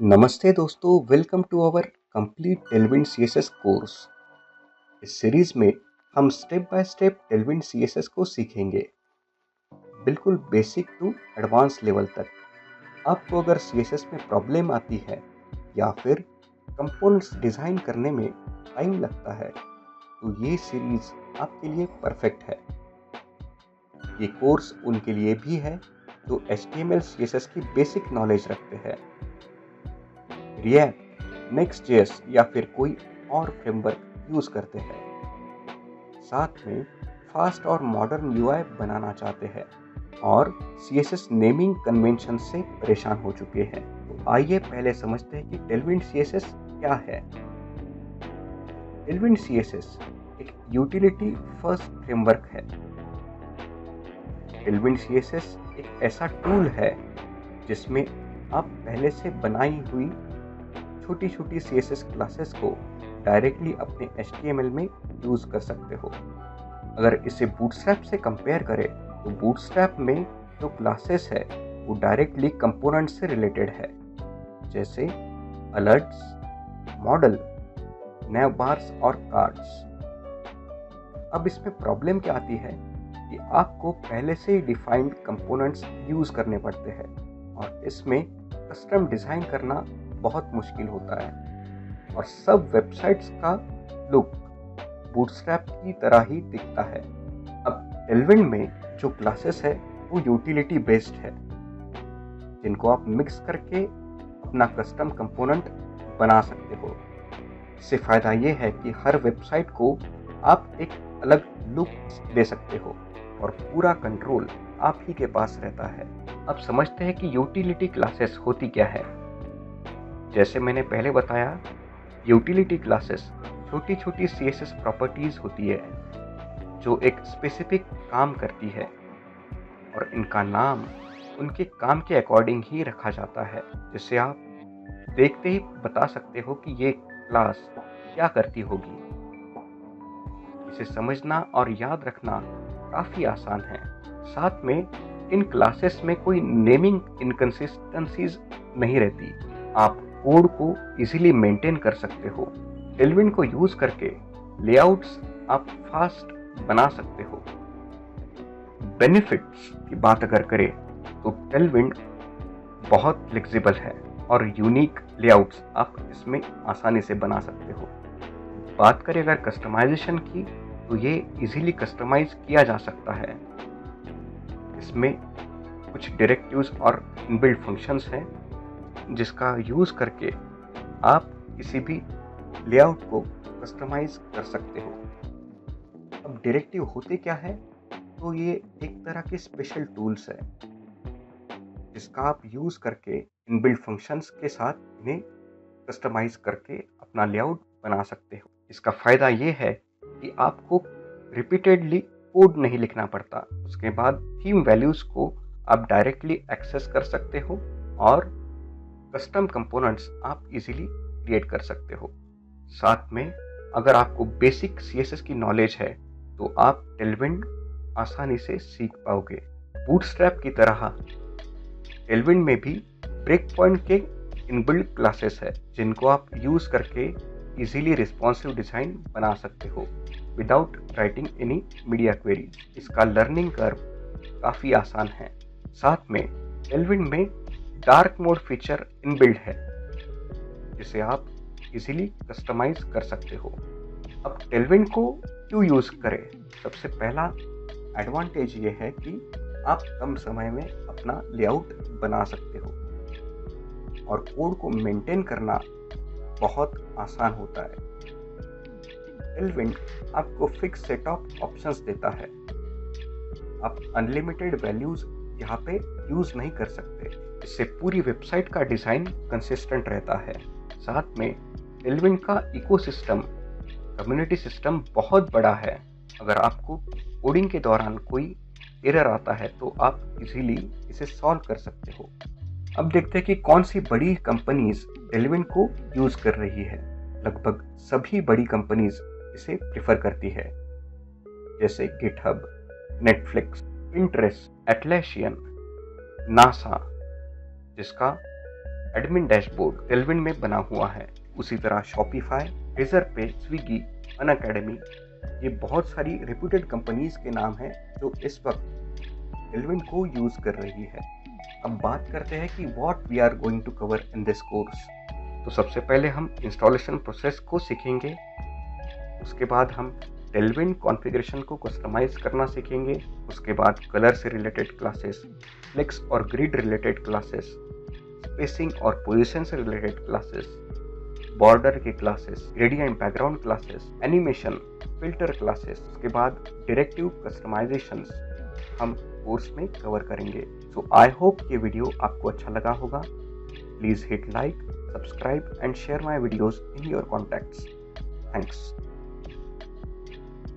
नमस्ते दोस्तों, welcome to our complete Tailwind CSS course. इस सीरीज में हम step by step Tailwind CSS को सीखेंगे, बिल्कुल बेसिक टू एडवांस लेवल तक। आपको अगर सीएसएस में प्रॉब्लम आती है या फिर कंपोनेंट्स डिज़ाइन करने में टाइम लगता है तो ये सीरीज आपके लिए परफेक्ट है। ये कोर्स उनके लिए भी है जो HTML CSS की बेसिक नॉलेज रखते हैं। रिएक्ट, नेक्स्ट.js या फिर कोई और फ्रेमवर्क यूज करते हैं। साथ में फास्ट और मॉडर्न यूआई बनाना चाहते हैं और CSS नेमिंग कन्वेंशन से परेशान हो चुके हैं। तो आइए पहले समझते हैं कि टेलविंड CSS क्या है। टेलविंड CSS एक यूटिलिटी फर्स्ट फ्रेमवर्क है। टेलविंड CSS एक ऐसा टूल है जिसमें आप पहले से बनाई हुई छोटी छोटी CSS क्लासेस को डायरेक्टली अपने HTML में यूज कर सकते हो। अगर इसे बूटस्ट्रैप से कंपेयर करें तो बूटस्ट्रैप में जो क्लासेस है वो डायरेक्टली कंपोनेंट से रिलेटेड है, जैसे अलर्ट्स, मॉडल, नैव बार्स और कार्ड्स। अब इसमें प्रॉब्लम क्या आती है कि आपको पहले से ही डिफाइंड कंपोनेंट्स यूज करने पड़ते हैं और इसमें कस्टम डिजाइन करना बहुत मुश्किल होता है और सब वेबसाइट्स का लुक बूटस्ट्रैप की तरह ही दिखता है। अब टेलविंड में जो क्लासेस है वो यूटिलिटी बेस्ड है, जिनको आप मिक्स करके अपना कस्टम कंपोनेंट बना सकते हो। इससे फायदा ये है कि हर वेबसाइट को आप एक अलग लुक दे सकते हो और पूरा कंट्रोल आप ही के पास रहता है। अब समझते हैं कि यूटिलिटी क्लासेस होती क्या है। जैसे मैंने पहले बताया, यूटिलिटी क्लासेस छोटी छोटी CSS प्रॉपर्टीज होती है जो एक स्पेसिफिक काम करती है और इनका नाम उनके काम के अकॉर्डिंग ही रखा जाता है, जिससे आप देखते ही बता सकते हो कि ये क्लास क्या करती होगी। इसे समझना और याद रखना काफ़ी आसान है। साथ में इन क्लासेस में कोई नेमिंग इनकंसिस्टेंसीज नहीं रहती। आप कोड को इजीली मेंटेन कर सकते हो। टेलविंड को यूज करके लेआउट्स आप फास्ट बना सकते हो। बेनिफिट्स की बात अगर करें तो टेलविंड बहुत फ्लेक्सिबल है और यूनिक लेआउट्स आप इसमें आसानी से बना सकते हो। बात करें अगर कस्टमाइजेशन की तो ये इजीली कस्टमाइज किया जा सकता है। इसमें कुछ डायरेक्टिव्स और इनबिल्ट फंक्शंस हैं जिसका यूज करके आप किसी भी लेआउट को कस्टमाइज कर सकते हो। अब डायरेक्टिव होते क्या है, तो ये एक तरह के स्पेशल टूल्स है जिसका आप यूज करके इनबिल्ट फंक्शंस के साथ इन्हें कस्टमाइज करके अपना लेआउट बना सकते हो। इसका फायदा ये है कि आपको रिपीटेडली कोड नहीं लिखना पड़ता। उसके बाद थीम वैल्यूज को आप डायरेक्टली एक्सेस कर सकते हो और कस्टम कंपोनेंट्स आप इजीली क्रिएट कर सकते हो। साथ में अगर आपको बेसिक CSS की नॉलेज है तो आप टेलविंड आसानी से सीख पाओगे। बूटस्ट्रैप की तरह टेलविंड में भी ब्रेक पॉइंट के इनबिल्ट क्लासेस है जिनको आप यूज करके इजीली रिस्पॉन्सिव डिजाइन बना सकते हो without writing any media query. इसका लर्निंग कर्व काफ़ी आसान है। साथ में टेलविंड में डार्क मोड फीचर इनबिल्ट है जिसे आप इजीली कस्टमाइज कर सकते हो। अब टेलविंड को क्यों यूज करें? सबसे पहला एडवांटेज ये है कि आप कम समय में अपना लेआउट बना सकते हो और कोड को मेंटेन करना बहुत आसान होता है। टेलविंड आपको फिक्स सेट ऑफ ऑप्शंस देता है। आप अनलिमिटेड वैल्यूज यहाँ पे यूज नहीं कर सकते। इससे पूरी वेबसाइट का डिजाइन कंसिस्टेंट रहता है। साथ में टेलविंड का इकोसिस्टम, कम्युनिटी सिस्टम बहुत बड़ा है। अगर आपको कोडिंग के दौरान कोई एरर आता है तो आप इजीली इसे सॉल्व कर सकते हो। अब देखते हैं कि कौन सी बड़ी कंपनीज टेलविंड को यूज कर रही है। लगभग सभी बड़ी कंपनीज इसे प्रेफर करती है, जैसे गिटहब, नेटफ्लिक्स, पिंटरेस्ट, एटलेसियन, नासा, जिसका एडमिन डैशबोर्ड टेलविंड में बना हुआ है। उसी तरह शॉपिफाई, रेजरपे, स्विगी, अनअकैडमी, ये बहुत सारी रेप्यूटेड कंपनीज के नाम हैं जो इस वक्त टेलविंड को यूज कर रही है। अब बात करते हैं कि what we are going to cover in this course. तो सबसे पहले हम इंस्टॉलेशन प्रोसेस को सीखेंगे। उसके बाद हम टेलविंड कॉन्फ़िगरेशन को कस्टमाइज करना सीखेंगे। उसके बाद कलर से रिलेटेड क्लासेस, फ्लेक्स और ग्रिड रिलेटेड क्लासेस, स्पेसिंग और पोजीशन से रिलेटेड क्लासेस, बॉर्डर के classes, gradient background classes, animation, filter classes, उसके बाद डायरेक्टिव कस्टमाइजेशंस हम कोर्स में कवर करेंगे। सो आई होप ये वीडियो आपको अच्छा लगा होगा। Please hit like, subscribe and share my videos in your contacts. Thanks.